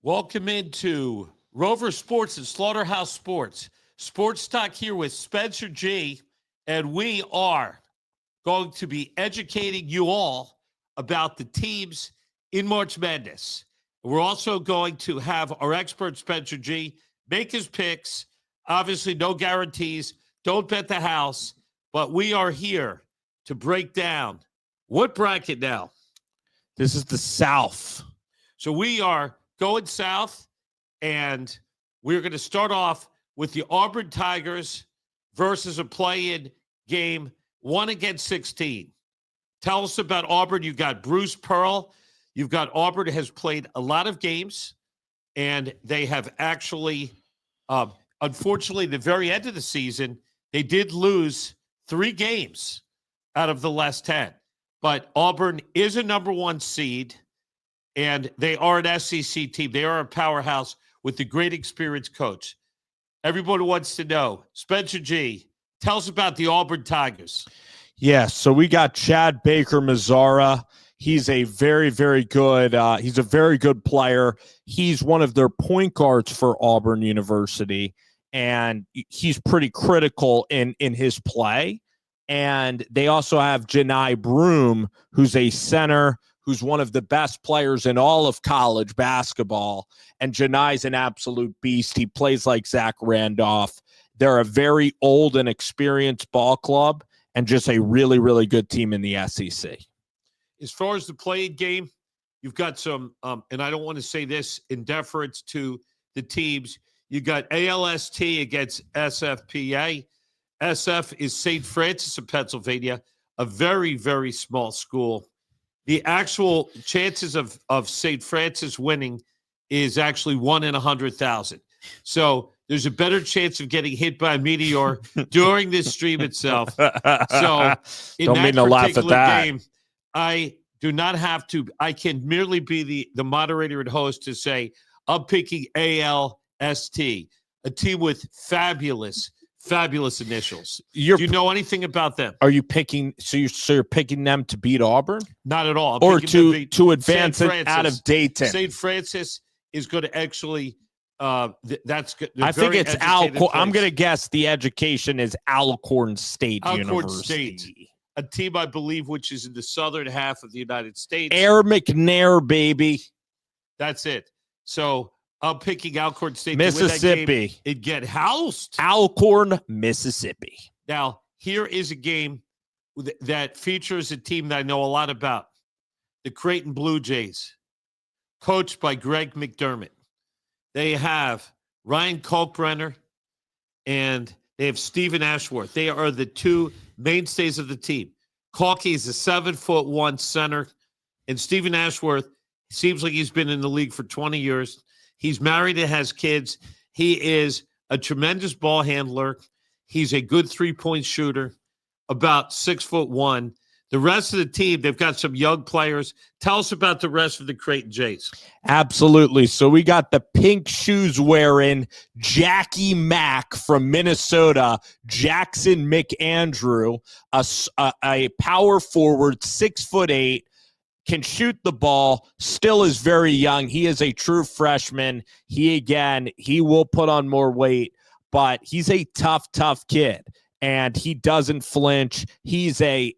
Welcome into Rover Sports and Slaughterhouse Sports. Sports Talk here with Spencer G. And we are going to be educating you all about the teams in March Madness. We're also going to have our expert, Spencer G., make his picks. Obviously, no guarantees. Don't bet the house. But we are here to break down what bracket now? This is the South. So we are going south, and we're going to start off with the Auburn Tigers versus a play-in game, 1 against 16. Tell us about Auburn. You've got Bruce Pearl. You've got Auburn has played a lot of games, and they have actually, unfortunately, the very end of the season, they did lose 3 games out of the last 10. But Auburn is a number 1 seed, and they are an SEC team. They are a powerhouse with a great experienced coach. Everybody wants to know, Spencer G., tell us about the Auburn Tigers. Yes, so we got Chad Baker-Mazara. He's a very, very good he's a very good player. He's one of their point guards for Auburn University, and he's pretty critical in his play. And they also have Janai Broom, who's a center, who's one of the best players in all of college basketball. And Janai's an absolute beast. He plays like Zach Randolph. They're a very old and experienced ball club and just a really, really good team in the SEC. As far as the play game, you've got some, and I don't want to say this in deference to the teams, you got ALST against SFPA. SF is St. Francis of Pennsylvania, a very, very small school. The actual chances of St. Francis winning is actually 1 in 100,000. So there's a better chance of getting hit by a meteor during this stream itself. So in Don't mean to laugh at that. Game, I do not have to. I can merely be the moderator and host to say I'm picking ALST, a team with fabulous initials. Do you know anything about them? Are you picking? So you're picking them to beat Auburn? Not at all. Or to advance it out of Dayton? St. Francis is going to actually. That's good. I think it's Alcorn. I'm going to guess the education is Alcorn State University. State, a team I believe which is in the southern half of the United States. Air McNair, baby. That's it. So. I'm picking Alcorn State. Mississippi. It get housed. Alcorn, Mississippi. Now, here is a game that features a team that I know a lot about. The Creighton Blue Jays, coached by Greg McDermott. They have Ryan Kalkbrenner and they have Stephen Ashworth. They are the 2 mainstays of the team. Kalky is a 7'1" center, and Stephen Ashworth seems like he's been in the league for 20 years. He's married and has kids. He is a tremendous ball handler. He's a good 3-point shooter, about 6'1". The rest of the team, they've got some young players. Tell us about the rest of the Creighton Jays. Absolutely. So we got the pink shoes wearing Jackie Mack from Minnesota, Jackson McAndrew, a power forward, 6'8", can shoot the ball, still is very young. He is a true freshman. He will put on more weight, but he's a tough kid, and he doesn't flinch. He's a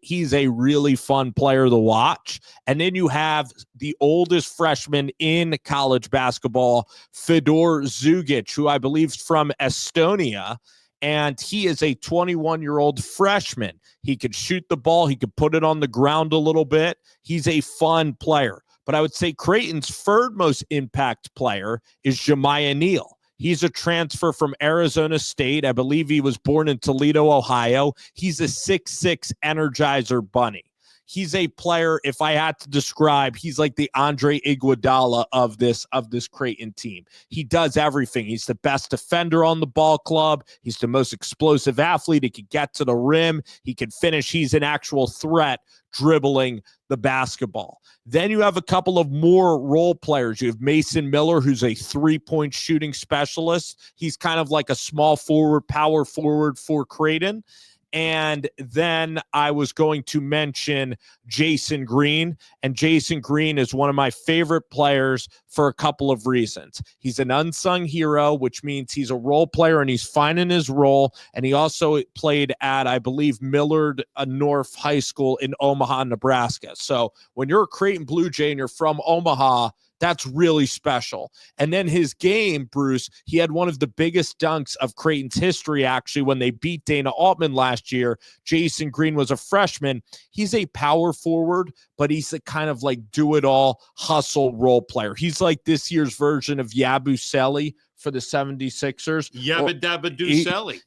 really fun player to watch. And then you have the oldest freshman in college basketball, Fedor Zugic, who I believe is from Estonia. And he is a 21-year-old freshman. He could shoot the ball. He could put it on the ground a little bit. He's a fun player. But I would say Creighton's third most impact player is Jemiah Neal. He's a transfer from Arizona State. I believe he was born in Toledo, Ohio. He's a 6'6" Energizer bunny. He's a player, if I had to describe, he's like the Andre Iguodala of this Creighton team. He does everything. He's the best defender on the ball club. He's the most explosive athlete. He can get to the rim. He can finish. He's an actual threat dribbling the basketball. Then you have a couple of more role players. You have Mason Miller, who's a 3-point shooting specialist. He's kind of like a small forward, power forward for Creighton. And then I was going to mention Jason Green. And Jason Green is one of my favorite players for a couple of reasons. He's an unsung hero, which means he's a role player and he's finding his role. And he also played at, I believe, Millard North High School in Omaha, Nebraska. So when you're a Creighton Blue Jay and you're from Omaha, that's really special. And then his game, Bruce, he had one of the biggest dunks of Creighton's history, actually, when they beat Dana Altman last year. Jason Green was a freshman. He's a power forward, but he's a kind of like do-it-all hustle role player. He's like this year's version of Yabusele for the 76ers. Yabba Dabba Doo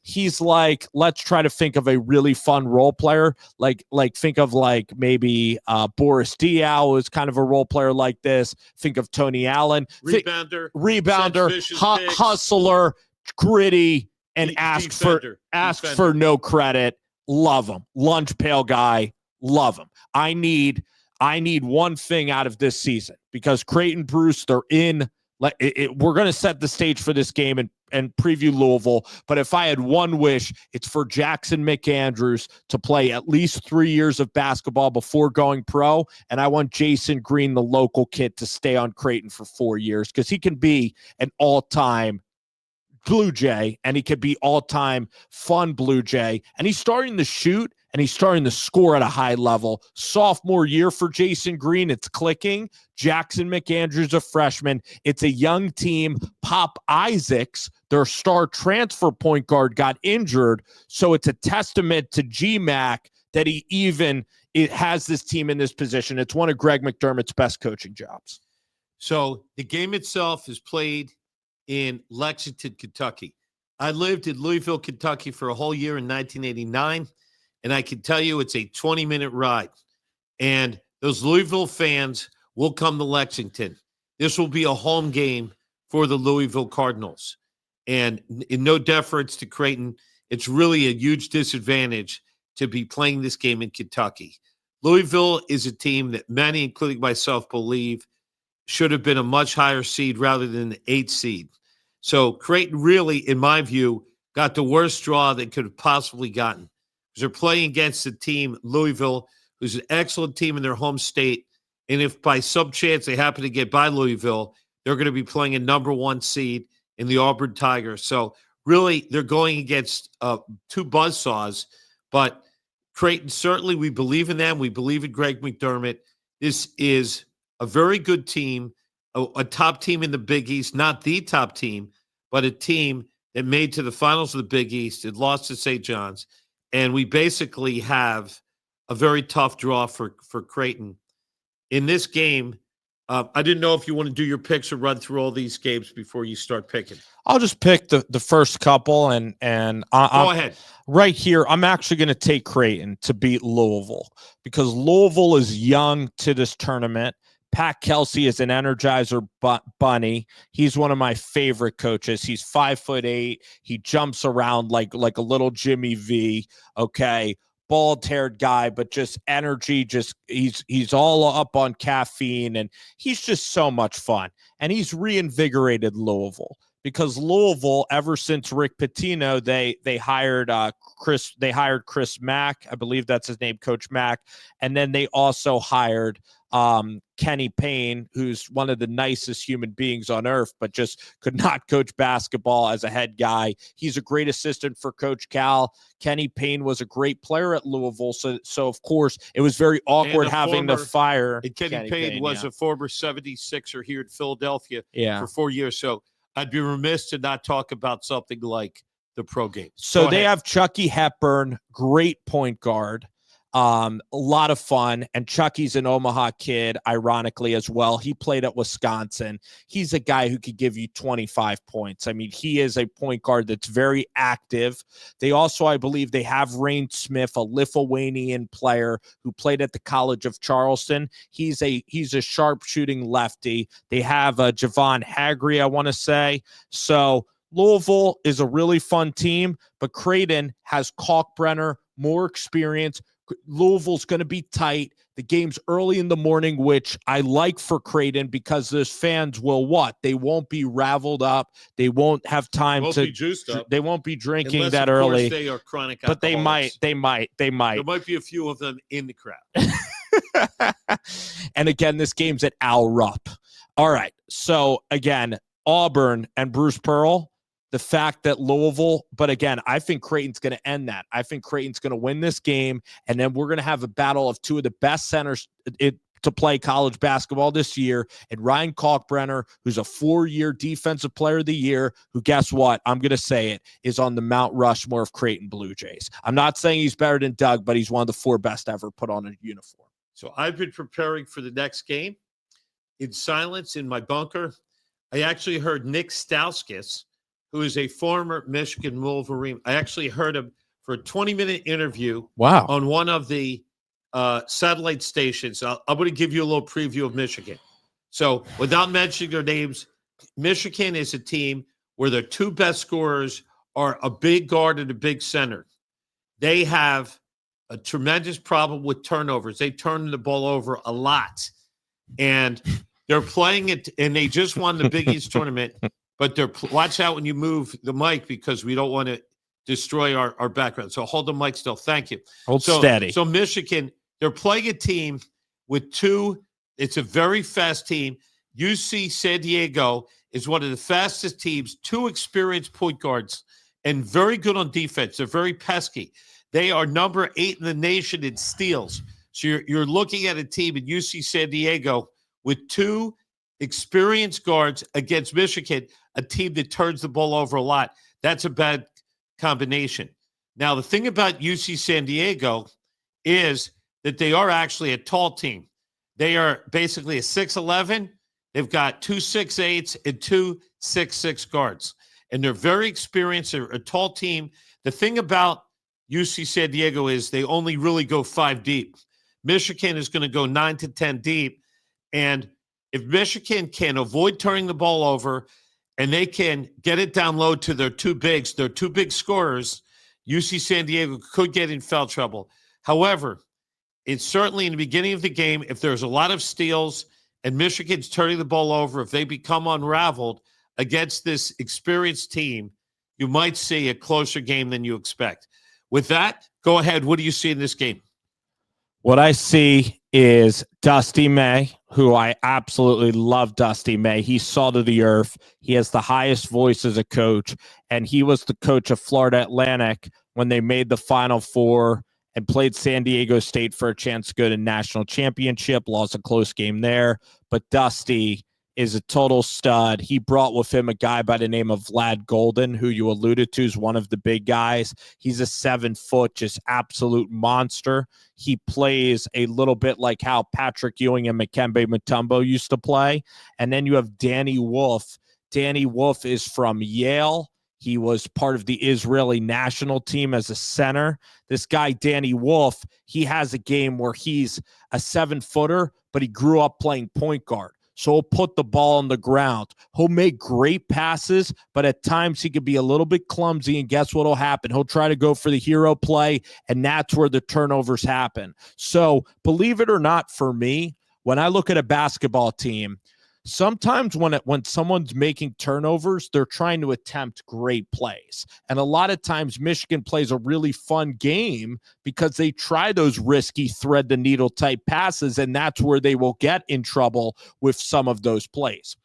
He's like, let's try to think of a really fun role player. Like think of like maybe Boris Diaw is kind of a role player like this. Think of Tony Allen. Rebounder, hustler, gritty, and ask for no credit. Love him. Lunch pail guy. Love him. I need one thing out of this season because Creighton, Bruce, they're in. We're going to set the stage for this game and preview Louisville. But if I had one wish, it's for Jackson McAndrews to play at least 3 years of basketball before going pro. And I want Jason Green, the local kid, to stay on Creighton for 4 years because he can be an all-time Blue Jay and he could be all-time fun Blue Jay. And he's starting to shoot and he's starting to score at a high level. Sophomore year for Jason Green, it's clicking. Jackson McAndrews, a freshman. It's a young team. Pop Isaacs, their star transfer point guard, got injured. So it's a testament to GMAC that it has this team in this position. It's one of Greg McDermott's best coaching jobs. So the game itself is played in Lexington, Kentucky. I lived in Louisville, Kentucky for a whole year in 1989. And I can tell you it's a 20-minute ride. And those Louisville fans will come to Lexington. This will be a home game for the Louisville Cardinals. And in no deference to Creighton, it's really a huge disadvantage to be playing this game in Kentucky. Louisville is a team that many, including myself, believe should have been a much higher seed rather than the 8th seed. So Creighton really, in my view, got the worst draw they could have possibly gotten. They're playing against a team, Louisville, who's an excellent team in their home state. And if by some chance they happen to get by Louisville, they're going to be playing a number 1 seed in the Auburn Tigers. So really, they're going against 2 buzzsaws. But Creighton, certainly we believe in them. We believe in Greg McDermott. This is a very good team, a top team in the Big East, not the top team, but a team that made to the finals of the Big East. It lost to St. John's. And we basically have a very tough draw for Creighton. In this game, I didn't know if you want to do your picks or run through all these games before you start picking. I'll just pick the first couple, and go ahead. Right here, I'm actually going to take Creighton to beat Louisville because Louisville is young to this tournament. Pat Kelsey is an energizer bunny. He's one of my favorite coaches. He's 5'8". He jumps around like a little Jimmy V. Okay, bald-haired guy, but just energy. Just he's all up on caffeine, and he's just so much fun. And he's reinvigorated Louisville because Louisville, ever since Rick Pitino, they hired Chris Mack. I believe that's his name, Coach Mack, and then they also hired Kenny Payne, who's one of the nicest human beings on earth, but just could not coach basketball as a head guy. He's a great assistant for Coach Cal. Kenny Payne was a great player at Louisville, so of course it was very awkward having to fire. Kenny Payne was a former 76er here in Philadelphia for 4 years. So I'd be remiss to not talk about something like the pro game. So they have Chucky Hepburn, great point guard. A lot of fun. And Chucky's an Omaha kid, ironically, as well. He played at Wisconsin. He's a guy who could give you 25 points. I mean, he is a point guard that's very active. They also, I believe, they have Rain Smith, a Lithuanian player who played at the College of Charleston. He's a sharp-shooting lefty. They have Javon Hagry, I want to say. So Louisville is a really fun team, but Creighton has Kalkbrenner, more experience. Louisville's going to be tight. The game's early in the morning, which I like for Creighton because those fans will what? They won't be raveled up. They won't have time Won't to be juiced up. They won't be drinking Unless, that of course, early. they are chronic But they alcoholics. might. There might be a few of them in the crowd. And again, this game's at Al Rupp. All right. So again, Auburn and Bruce Pearl, the fact that Louisville, but again, I think Creighton's going to end that. I think Creighton's going to win this game, and then we're going to have a battle of two of the best centers to play college basketball this year, and Ryan Kalkbrenner, who's a 4-year defensive player of the year, who, guess what? I'm going to say it, is on the Mount Rushmore of Creighton Blue Jays. I'm not saying he's better than Doug, but he's one of the 4 best ever put on a uniform. So I've been preparing for the next game in silence in my bunker. I actually heard Nick Stauskas, who is a former Michigan Wolverine. I actually heard him for a 20-minute interview on one of the satellite stations. I'm going to give you a little preview of Michigan. So without mentioning their names, Michigan is a team where their 2 best scorers are a big guard and a big center. They have a tremendous problem with turnovers. They turn the ball over a lot. And they're playing it, and they just won the Big East tournament. But watch out when you move the mic because we don't want to destroy our background. So hold the mic still. Thank you. Hold steady. So Michigan, they're playing a team with 2. It's a very fast team. UC San Diego is one of the fastest teams, 2 experienced point guards, and very good on defense. They're very pesky. They are number 8 in the nation in steals. So you're looking at a team in UC San Diego with 2 experienced guards against Michigan, a team that turns the ball over a lot. That's a bad combination. Now, the thing about UC San Diego is that they are actually a tall team. They are basically a 6'11". They've got 2 6'8" and 2 6'6" guards. And they're very experienced. They're a tall team. The thing about UC San Diego is they only really go 5 deep. Michigan is going to go 9 to 10 deep. And if Michigan can avoid turning the ball over and they can get it down low to their 2 bigs, their 2 big scorers, UC San Diego could get in foul trouble. However, it's certainly in the beginning of the game, if there's a lot of steals and Michigan's turning the ball over, if they become unraveled against this experienced team, you might see a closer game than you expect. With that, go ahead. What do you see in this game? What I see is Dusty May, who I absolutely love. Dusty May. He's salt of the earth. He has the highest voice as a coach, and he was the coach of Florida Atlantic when they made the Final Four and played San Diego State for a chance to go to national championship. Lost a close game there, but Dusty is a total stud. He brought with him a guy by the name of Vlad Golden, who you alluded to is one of the big guys. He's a 7-foot, just absolute monster. He plays a little bit like how Patrick Ewing and Dikembe Mutombo used to play. And then you have Danny Wolf. Danny Wolf is from Yale. He was part of the Israeli national team as a center. This guy, Danny Wolf, he has a game where he's a 7-footer, but he grew up playing point guard. So he'll put the ball on the ground. He'll make great passes, but at times he could be a little bit clumsy, and guess what will happen? He'll try to go for the hero play, and that's where the turnovers happen. So believe it or not, for me, when I look at a basketball team, sometimes when someone's making turnovers, they're trying to attempt great plays. And a lot of times Michigan plays a really fun game because they try those risky thread the needle type passes, and that's where they will get in trouble with some of those plays.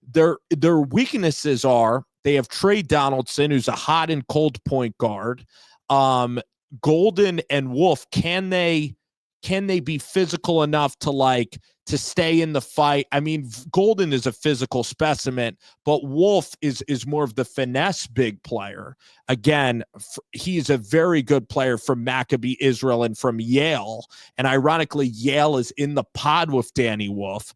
Their weaknesses are they have Trey Donaldson, who's a hot and cold point guard. Golden and Wolf, can they be physical enough to stay in the fight? I mean, Golden is a physical specimen, but Wolf is more of the finesse big player. Again, he's a very good player from Maccabi Israel and from Yale. And ironically, Yale is in the pod with Danny Wolf.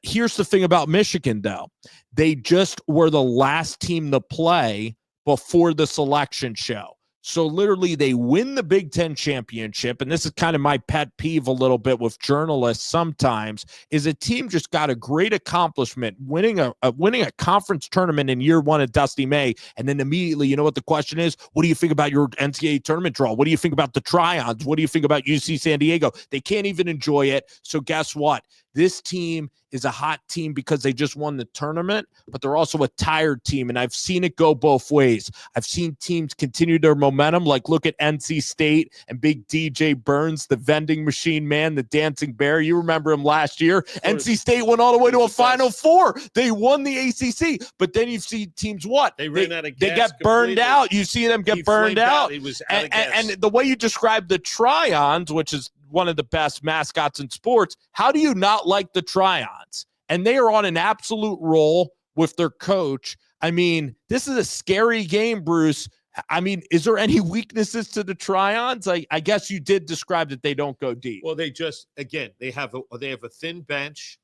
Here's the thing about Michigan, though. They just were the last team to play before the selection show. So literally they win the Big Ten championship. And this is kind of my pet peeve a little bit with journalists sometimes, is a team just got a great accomplishment, winning a conference tournament in year one at Dusty May. And then immediately, you know what the question is? What do you think about your NCAA tournament draw? What do you think about the try-ons? What do you think about UC San Diego? They can't even enjoy it. So guess what? This team is a hot team because they just won the tournament, but they're also a tired team, and I've seen it go both ways. I've seen teams continue their momentum, like look at NC State and big DJ Burns, the vending machine man, the dancing bear. You remember him last year. NC State went all the way to a Final Four. They won the ACC, but then you see teams what? They ran out of gas. They get burned out. You see them get burned out. He was out of gas. And the way you describe the try-ons, which is one of the best mascots in sports, how do you not like the try-ons? And they are on an absolute roll with their coach. I mean, this is a scary game, Bruce. I mean, is there any weaknesses to the try-ons? I guess you did describe that they don't go deep. Well, they just, again, they have a thin bench,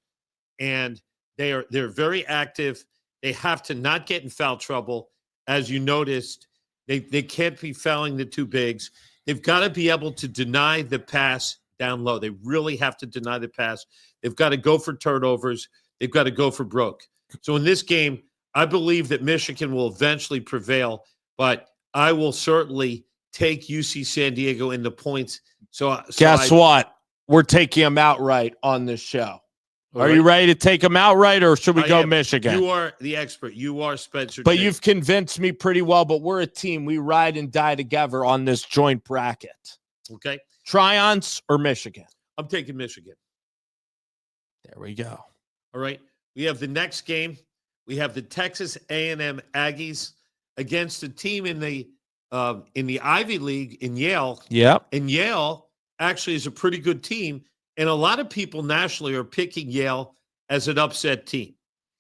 and they're very active. They have to not get in foul trouble. As you noticed, they can't be fouling the two bigs. They've got to be able to deny the pass down low. They really have to deny the pass. They've got to go for turnovers. They've got to go for broke. So in this game, I believe that Michigan will eventually prevail, but I will certainly take UC San Diego in the points. So guess what? We're taking them outright on this show. Are right. You ready to take them outright, or should we go Michigan? You are the expert. You are Spencer. But you've convinced me pretty well, but we're a team. We ride and die together on this joint bracket. Okay. Try-ons or Michigan? I'm taking Michigan. There we go. All right. We have the next game. We have the Texas A&M Aggies against a team in the Ivy League in Yale. Yep. And Yale actually is a pretty good team. And a lot of people nationally are picking Yale as an upset team.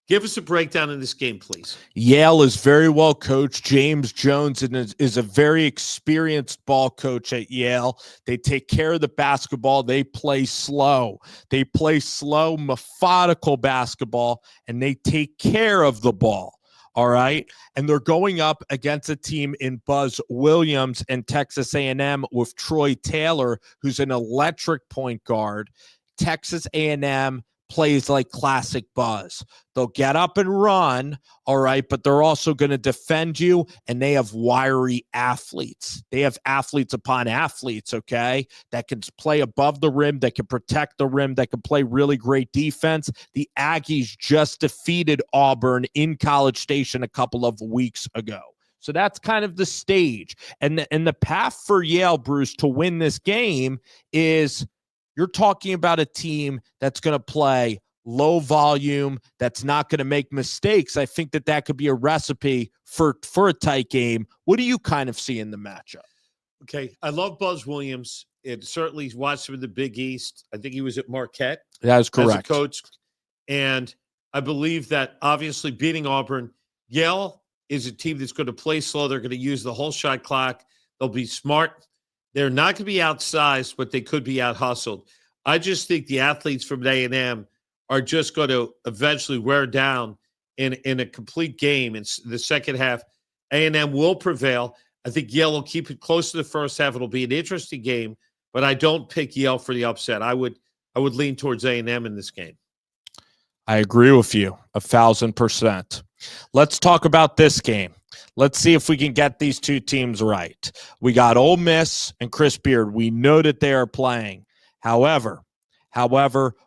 Give us a breakdown in this game, please. Yale is very well coached. James Jones is a very experienced ball coach at Yale. They take care of the basketball. They play slow. They play slow, methodical basketball, and they take care of the ball. All right. And they're going up against a team in Buzz Williams and Texas A&M with Troy Taylor, who's an electric point guard. Texas A&M plays like classic Buzz. They'll get up and run, all right, but they're also going to defend you, and they have wiry athletes. They have athletes upon athletes, okay, that can play above the rim, that can protect the rim, that can play really great defense. The Aggies just defeated Auburn in College Station a couple of weeks ago. So that's kind of the stage. And the path for Yale, Bruce, to win this game is you're talking about a team that's going to play low volume, that's not going to make mistakes. I think that could be a recipe for a tight game. What do you kind of see in the matchup? Okay, I love Buzz Williams. It certainly watched him in the Big East. I think he was at Marquette. That is correct. As a coach. And I believe that obviously beating Auburn, Yale is a team that's going to play slow. They're going to use the whole shot clock. They'll be smart. They're not going to be outsized, but they could be out-hustled. I just think the athletes from A&M are just going to eventually wear down in a complete game in the second half. A&M will prevail. I think Yale will keep it close to the first half. It'll be an interesting game, but I don't pick Yale for the upset. I would lean towards A&M in this game. I agree with you 1,000%. Let's talk about this game. Let's see if we can get these two teams right. We got Ole Miss and Chris Beard. We know that they are playing. However,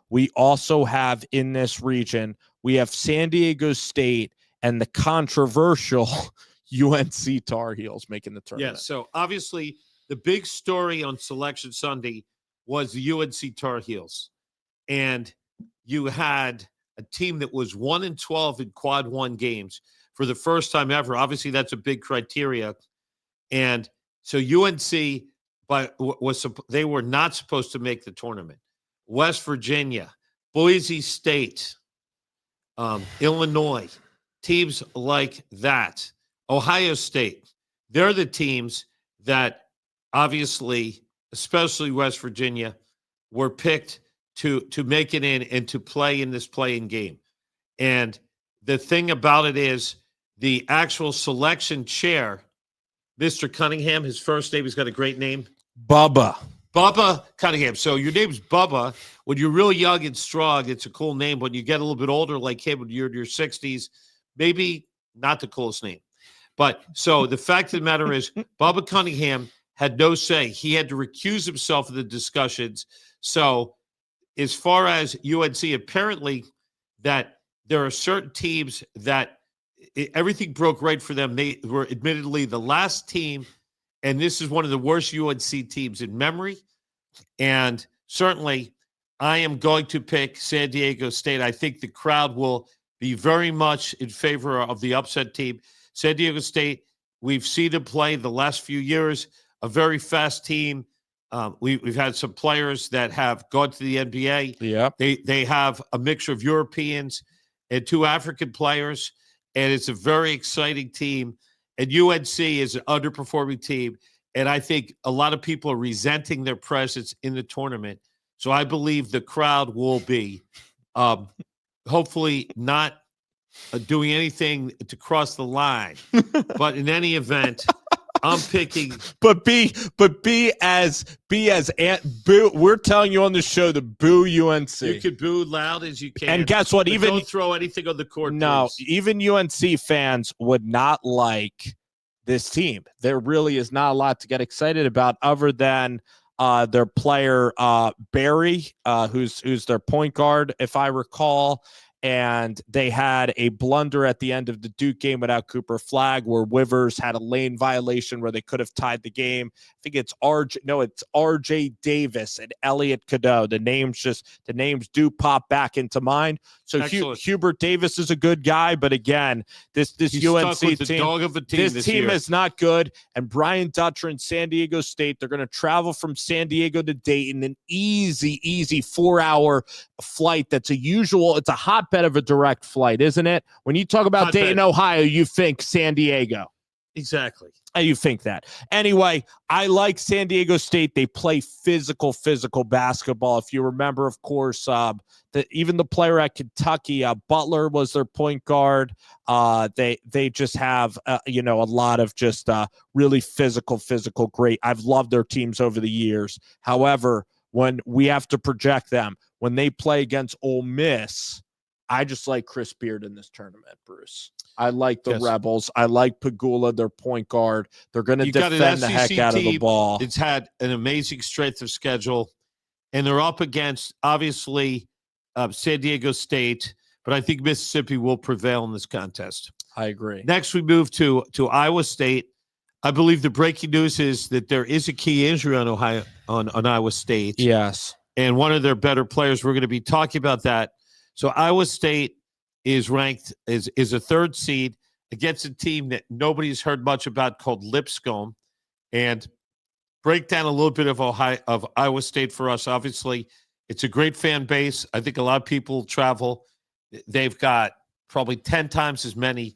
we also have in this region, we have San Diego State and the controversial UNC Tar Heels making the tournament. Yeah, so obviously the big story on Selection Sunday was the UNC Tar Heels. And you had a team that was 1-12 in quad one games for the first time ever. Obviously, that's a big criteria. And so UNC, they were not supposed to make the tournament. West Virginia, Boise State, Illinois, teams like that, Ohio State, they're the teams that obviously, especially West Virginia, were picked to make it in and to play in this play-in game. And the thing about it is the actual selection chair Mr. Cunningham. His first name, he's got a great name. Bubba. Bubba Cunningham. So your name's Bubba. When you're really young and strong, it's a cool name. When you get a little bit older, like him, when you're in your 60s, maybe not the coolest name. But so the fact of the matter is, Bubba Cunningham had no say. He had to recuse himself of the discussions. So as far as UNC, apparently that there are certain teams that everything broke right for them. They were admittedly the last team, and this is one of the worst UNC teams in memory. And certainly, I am going to pick San Diego State. I think the crowd will be very much in favor of the upset team. San Diego State, we've seen them play the last few years, a very fast team. We've had some players that have gone to the NBA. Yeah. They have a mixture of Europeans and 2 African players, and it's a very exciting team. And UNC is an underperforming team, and I think a lot of people are resenting their presence in the tournament. So I believe the crowd will be hopefully not doing anything to cross the line. But in any event, I'm picking. But be as boo. We're telling you on the show to boo UNC. You can boo loud as you can. And guess what? But Even don't throw anything on the court. No, please. even UNC fans would not like this team. There really is not a lot to get excited about other than their player Barry, who's their point guard, if I recall. And they had a blunder at the end of the Duke game without Cooper Flagg, where Wivers had a lane violation where they could have tied the game. I think it's RJ Davis and Elliot Cadeau. The names do pop back into mind. So Hubert Davis is a good guy, but again, this He's UNC stuck with the team, dog of a team this team year. is not good. And Brian Dutcher in San Diego State, they're going to travel from San Diego to Dayton, an easy 4-hour flight. It's a hotbed of a direct flight, isn't it? When you talk about Dayton, Ohio, you think San Diego. Exactly. You think that. Anyway, I like San Diego State. They play physical basketball. If you remember, of course, even the player at Kentucky, Butler was their point guard. They just have, a lot of just really physical, great. I've loved their teams over the years. However, when we have to project them, when they play against Ole Miss, I just like Chris Beard in this tournament, Bruce. I like the Rebels. I like Pagula, their point guard. They're going to defend the heck out of the ball. It's had an amazing strength of schedule, and they're up against, obviously, San Diego State, but I think Mississippi will prevail in this contest. I agree. Next, we move to Iowa State. I believe the breaking news is that there is a key injury on Iowa State. Yes. And one of their better players, we're going to be talking about that. So Iowa State is ranked is a 3rd seed against a team that nobody's heard much about called Lipscomb. And break down a little bit of Iowa State for us. Obviously, it's a great fan base. I think a lot of people travel. They've got probably 10 times as many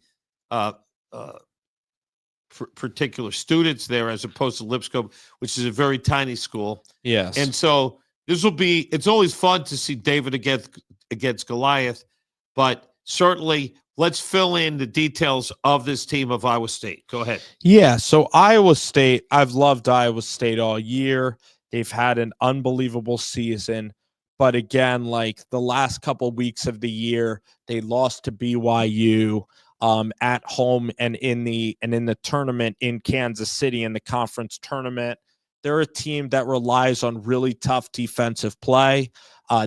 particular students there as opposed to Lipscomb, which is a very tiny school. Yes. And so it's always fun to see David against Goliath, but certainly let's fill in the details of this team of Iowa State. Go ahead. Yeah, so Iowa State, I've loved Iowa State all year. They've had an unbelievable season, but again, like the last couple weeks of the year, they lost to BYU at home and in the tournament in Kansas City in the conference tournament. They're a team that relies on really tough defensive play.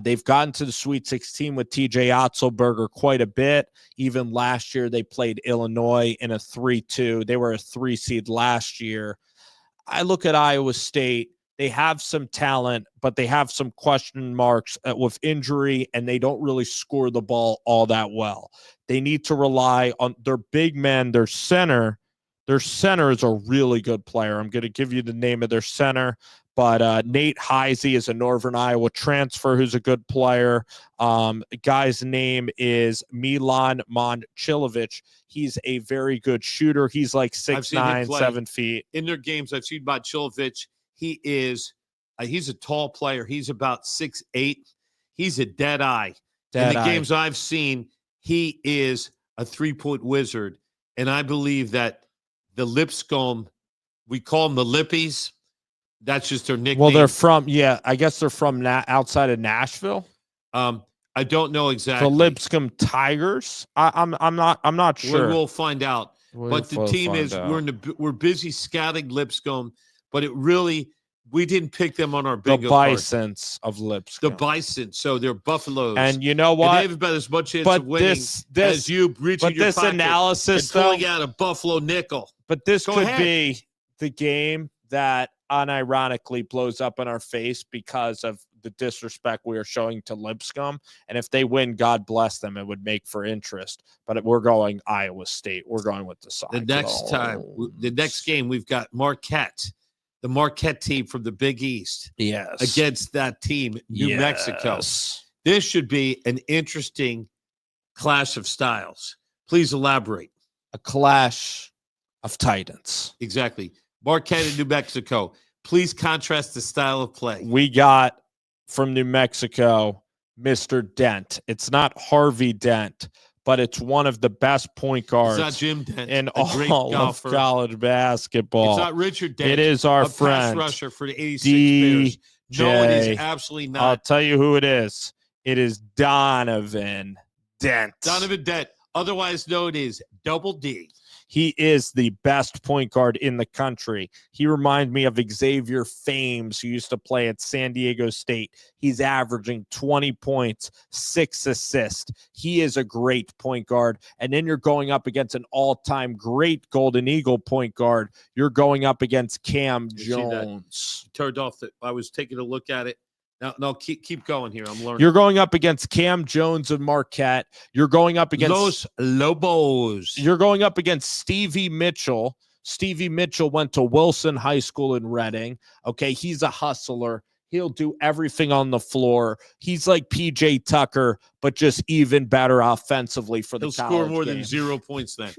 They've gotten to the Sweet 16 with TJ Otzelberger quite a bit. Even last year, they played Illinois in a 3-2. They were a 3 seed last year. I look at Iowa State. They have some talent, but they have some question marks with injury, and they don't really score the ball all that well. They need to rely on their big men, their center. Their center is a really good player. I'm going to give you the name of their center, but Nate Heisey is a Northern Iowa transfer who's a good player. The guy's name is Milan Momcilovic. He's a very good shooter. He's like 6'9", 7 feet. In their games, I've seen Momcilovic. He's a tall player. He's about 6'8". He's a dead eye. In the games I've seen, he is a 3-point wizard, and I believe that the Lipscomb We call them the Lippies. That's just their nickname. Well, they're from, I guess they're from outside of Nashville. I don't know exactly. The Lipscomb Tigers. I'm not sure. We'll find out. But the team is we're busy scouting Lipscomb, but we didn't pick them on our bingo card. The Bisons of Lipscomb. The Bison. So they're Buffaloes. And you know what? And they have about as much chance of winning as you reaching your pocket analysis, and pulling out a Buffalo nickel. But this could be the game that unironically blows up in our face because of the disrespect we are showing to Lipscomb. And if they win, God bless them, it would make for interest. But we're going Iowa State. We're going with the Cyclones. The next game, we've got Marquette, the Marquette team from the Big East. Yes. Against that team, New Mexico. This should be an interesting clash of styles. Please elaborate. A clash of titans. Exactly. Marquette and New Mexico. Please contrast the style of play. We got from New Mexico, Mr. Dent. It's not Harvey Dent, but it's one of the best point guards it's not Jim Dent, in all of college basketball. It's not Richard Dent. It is our friend. Pass rusher for the 86 Bears. No, it is absolutely not. I'll tell you who it is. It is Donovan Dent. Donovan Dent, otherwise known as Double D. He is the best point guard in the country. He reminds me of Xavier Fames, who used to play at San Diego State. He's averaging 20 points, 6 assists. He is a great point guard. And then you're going up against an all-time great Golden Eagle point guard. You're going up against Cam Jones. Turned off I was taking a look at it. No, keep going here. I'm learning. You're going up against Cam Jones of Marquette. You're going up against Los Lobos. You're going up against Stevie Mitchell. Stevie Mitchell went to Wilson High School in Reading. Okay, he's a hustler. He'll do everything on the floor. He's like PJ Tucker, but just even better offensively for the He'll college score more game. than 0 points then.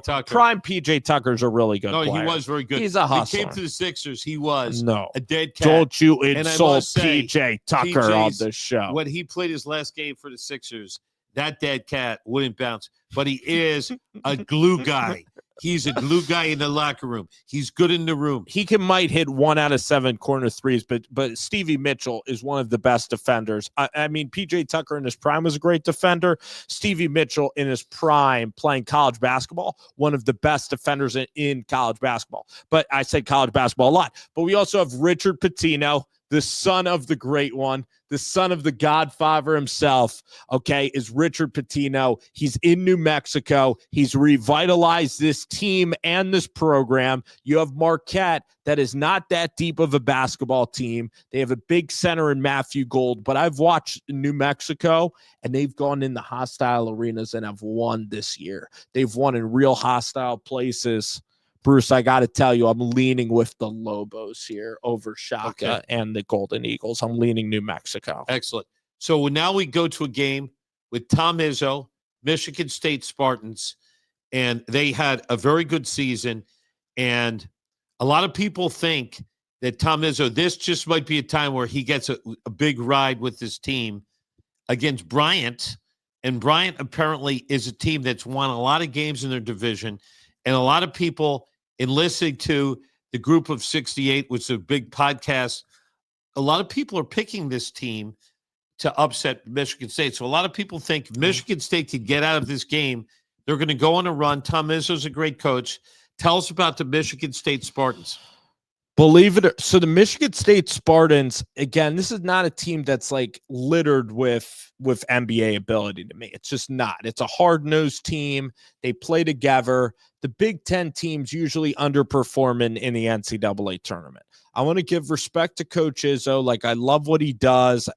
Tucker. Prime PJ Tucker's a really good player. No, he was very good. He's a hustler. He came to the Sixers. He was a dead cat. Don't you insult PJ Tucker on the show. When he played his last game for the Sixers, that dead cat wouldn't bounce. But he is a glue guy. He's a glue guy in the locker room. He's good in the room. He might hit 1 out of 7 corner threes, but Stevie Mitchell is one of the best defenders. I mean, PJ Tucker in his prime was a great defender. Stevie Mitchell in his prime playing college basketball, one of the best defenders in college basketball. But I said college basketball a lot. But we also have Richard Pitino, the son of the great one, the son of the Godfather himself, is Richard Pitino. He's in New Mexico. He's revitalized this team and this program. You have Marquette that is not that deep of a basketball team. They have a big center in Matthew Gold, but I've watched New Mexico, and they've gone in the hostile arenas and have won this year. They've won in real hostile places. Bruce, I got to tell you, I'm leaning with the Lobos here over Shaka and the Golden Eagles. I'm leaning New Mexico. Excellent. So now we go to a game with Tom Izzo, Michigan State Spartans, and they had a very good season. And a lot of people think that Tom Izzo, this just might be a time where he gets a big ride with his team against Bryant. And Bryant apparently is a team that's won a lot of games in their division. And a lot of people, in listening to the Group of 68, which is a big podcast, a lot of people are picking this team to upset Michigan State. So a lot of people think Michigan State could get out of this game. They're going to go on a run. Tom Izzo's a great coach. Tell us about the Michigan State Spartans. Believe it or so, the Michigan State Spartans, again, this is not a team that's like littered with NBA ability to me. It's just not. It's a hard-nosed team. They play together. The Big Ten teams usually underperforming in the NCAA tournament. I want to give respect to Coach Izzo. Like, I love what he does.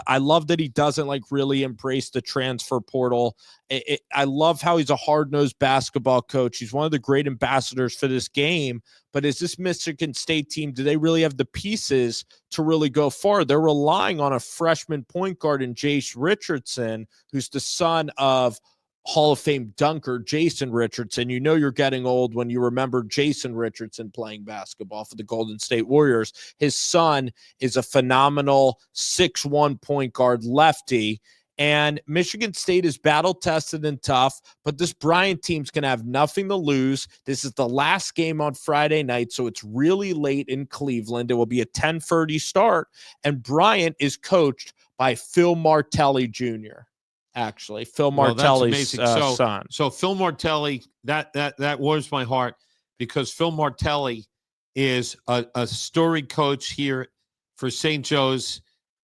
I love that he doesn't like really embrace the transfer portal. I love how he's a hard-nosed basketball coach. He's one of the great ambassadors for this game. But is this Michigan State team, do they really have the pieces to really go far? They're relying on a freshman point guard in Jace Richardson, who's the son of Hall of Fame dunker Jason Richardson. You know you're getting old when you remember Jason Richardson playing basketball for the Golden State Warriors. His son is a phenomenal 6'1" point guard lefty, And Michigan State is battle-tested and tough, but this Bryant team's going to have nothing to lose. This is the last game on Friday night, so it's really late in Cleveland. It will be a 10:30 start, and Bryant is coached by Phil Martelli Jr., actually. Phil Martelli's son. So Phil Martelli, that warms my heart because Phil Martelli is a storied coach here for St. Joe's,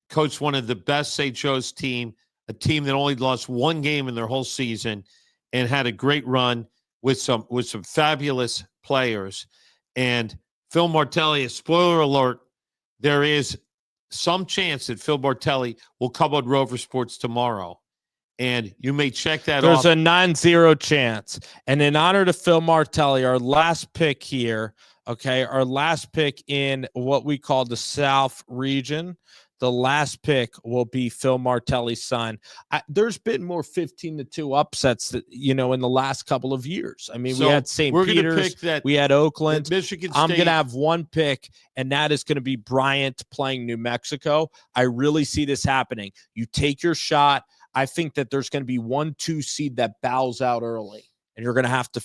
coached one of the best St. Joe's team, a team that only lost one game in their whole season and had a great run with some fabulous players. And Phil Martelli, spoiler alert, there is some chance that Phil Martelli will come on Rover Sports tomorrow. And you may check that There's off. a 9-0 chance. And in honor to Phil Martelli, our last pick here, okay, our last pick in what we call the South region, the last pick will be Phil Martelli's son. There's been more 15-2 upsets that, in the last couple of years. I mean, we had St. Peter's, we had Oakland. Michigan State. I'm going to have one pick, and that is going to be Bryant playing New Mexico. I really see this happening. You take your shot. I think that there's going to be 1-2 seed that bows out early, and you're going to have to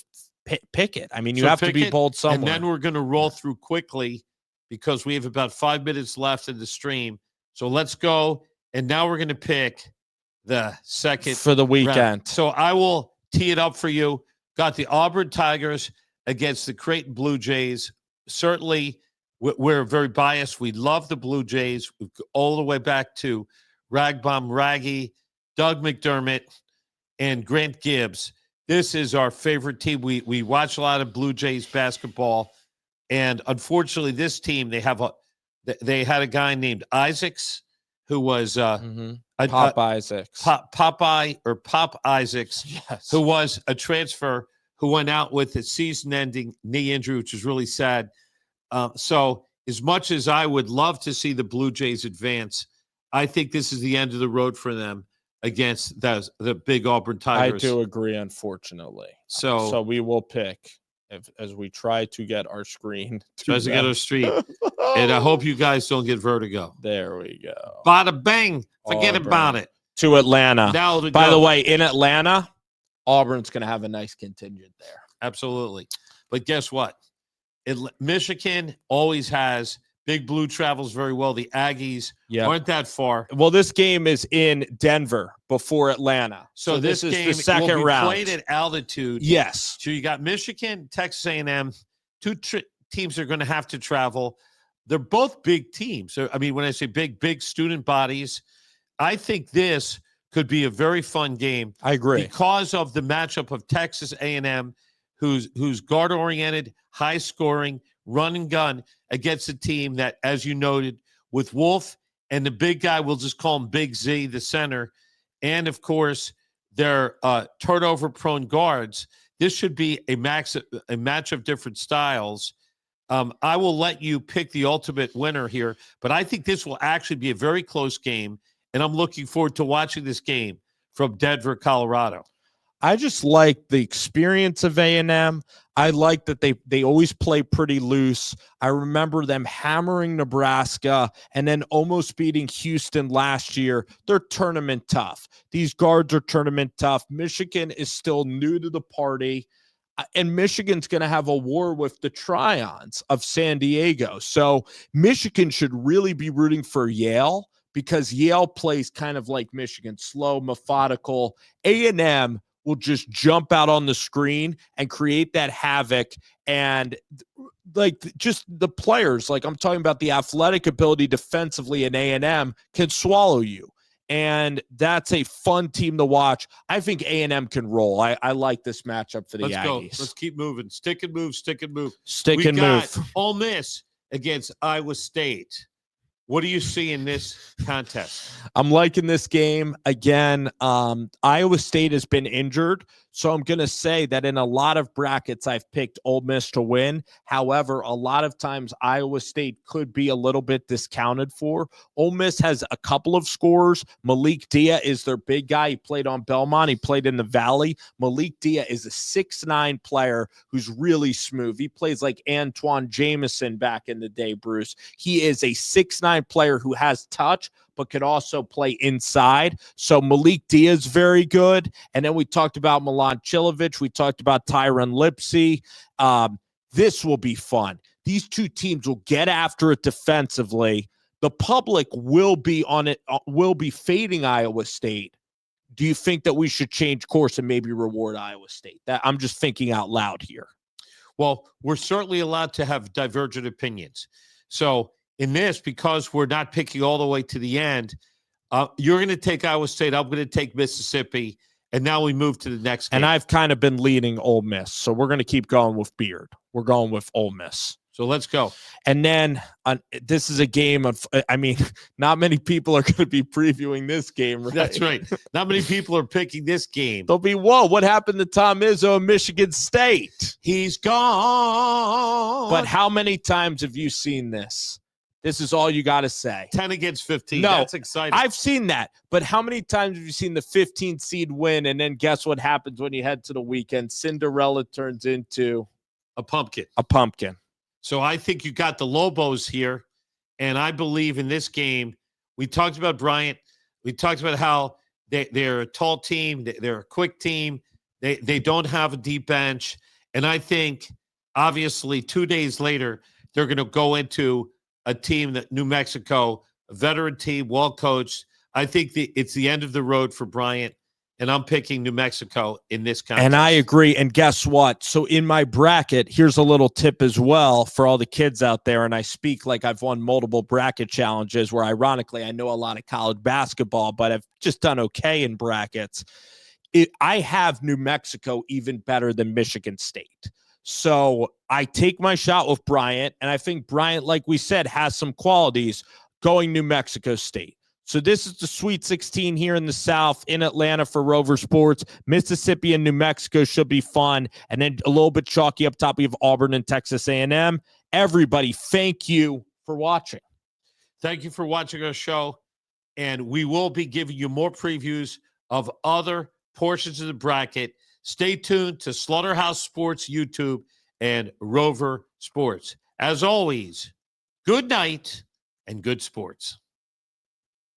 pick it. I mean, you have to be bold somewhere. And then we're going to roll through quickly because we have about 5 minutes left in the stream. So let's go. And now we're going to pick the second for the weekend. Round. So I will tee it up for you. Got the Auburn Tigers against the Creighton Blue Jays. Certainly, we're very biased. We love the Blue Jays all the way back to Ragbomb Raggy, Doug McDermott, and Grant Gibbs. This is our favorite team. We watch a lot of Blue Jays basketball. And unfortunately, this team, they had a guy named Isaacs who was Pop Isaacs. Pop Isaacs, yes, who was a transfer who went out with a season-ending knee injury, which is really sad. So as much as I would love to see the Blue Jays advance, I think this is the end of the road for them against the big Auburn Tigers. I do agree, unfortunately. So we will pick as we try to get our screen. Tries to get our street. And I hope you guys don't get vertigo. There we go. Bada bang. Forget Auburn about it. To Atlanta. Now By the way, in Atlanta, Auburn's going to have a nice contingent there. Absolutely. But guess what? Michigan always has Big Blue travels very well. The Aggies aren't that far. Well, this game is in Denver before Atlanta. So this is game the second will be round. Played at altitude. Yes. So you got Michigan, Texas A&M. Two teams are going to have to travel. They're both big teams. So, I mean, when I say big student bodies, I think this could be a very fun game. I agree. Because of the matchup of Texas A&M, who's guard-oriented, high-scoring, run and gun against a team that, as you noted, with Wolf and the big guy, we'll just call him Big Z, the center, and, of course, their turnover-prone guards. This should be a match of different styles. I will let you pick the ultimate winner here, but I think this will actually be a very close game, and I'm looking forward to watching this game from Denver, Colorado. I just like the experience of A&M. I like that they always play pretty loose. I remember them hammering Nebraska and then almost beating Houston last year. They're tournament tough. These guards are tournament tough. Michigan is still new to the party. And Michigan's going to have a war with the Tryons of San Diego. So Michigan should really be rooting for Yale because Yale plays kind of like Michigan, slow, methodical. A&M will just jump out on the screen and create that havoc. And like just the players, like I'm talking about the athletic ability defensively in A&M can swallow you. And that's a fun team to watch. I think A&M can roll. I like this matchup for the Aggies. Go. Let's keep moving. Stick and move, stick and move. Stick and move. Ole Miss against Iowa State. What do you see in this contest? I'm liking this game. Again, Iowa State has been injured, so I'm going to say that in a lot of brackets, I've picked Ole Miss to win. However, a lot of times Iowa State could be a little bit discounted for. Ole Miss has a couple of scorers. Malik Dia is their big guy. He played on Belmont. He played in the Valley. Malik Dia is a 6'9" player who's really smooth. He plays like Antoine Jameson back in the day, Bruce. He is a 6'9" player who has touch, but can also play inside. So Malik Diaz, very good. And then we talked about Milan Chilovic. We talked about Tyron Lipsey. This will be fun. These two teams will get after it defensively. The public will be on it, will be fading Iowa State. Do you think that we should change course and maybe reward Iowa State? That I'm just thinking out loud here. Well, we're certainly allowed to have divergent opinions. So in this, because we're not picking all the way to the end, you're going to take Iowa State. I'm going to take Mississippi. And now we move to the next game. And I've kind of been leaning Ole Miss. So we're going to keep going with Beard. We're going with Ole Miss. So let's go. And then this is a game of, I mean, not many people are going to be previewing this game, right? That's right. Not many people are picking this game. They'll be, whoa, what happened to Tom Izzo in Michigan State? He's gone. But how many times have you seen this? This is all you got to say. 10 against 15. No, that's exciting. I've seen that. But how many times have you seen the 15 seed win? And then guess what happens when you head to the weekend? Cinderella turns into a pumpkin. A pumpkin. So I think you got the Lobos here. And I believe in this game, we talked about Bryant. We talked about how they're a tall team. They're a quick team. They don't have a deep bench. And I think, obviously, 2 days later, they're going to go into a team that New Mexico, a veteran team, well-coached. I think it's the end of the road for Bryant, and I'm picking New Mexico in this contest. And I agree. And guess what? So in my bracket, here's a little tip as well for all the kids out there, and I speak like I've won multiple bracket challenges where, ironically, I know a lot of college basketball, but I've just done okay in brackets. I have New Mexico even better than Michigan State. So I take my shot with Bryant, and I think Bryant, like we said, has some qualities going New Mexico State. So this is the Sweet 16 here in the South in Atlanta for Rover Sports. Mississippi and New Mexico should be fun. And then a little bit chalky up top, we have Auburn and Texas A&M. Everybody, thank you for watching. Thank you for watching our show. And we will be giving you more previews of other portions of the bracket. Stay tuned to Slaughterhouse Sports YouTube and Rover Sports. As always, good night and good sports.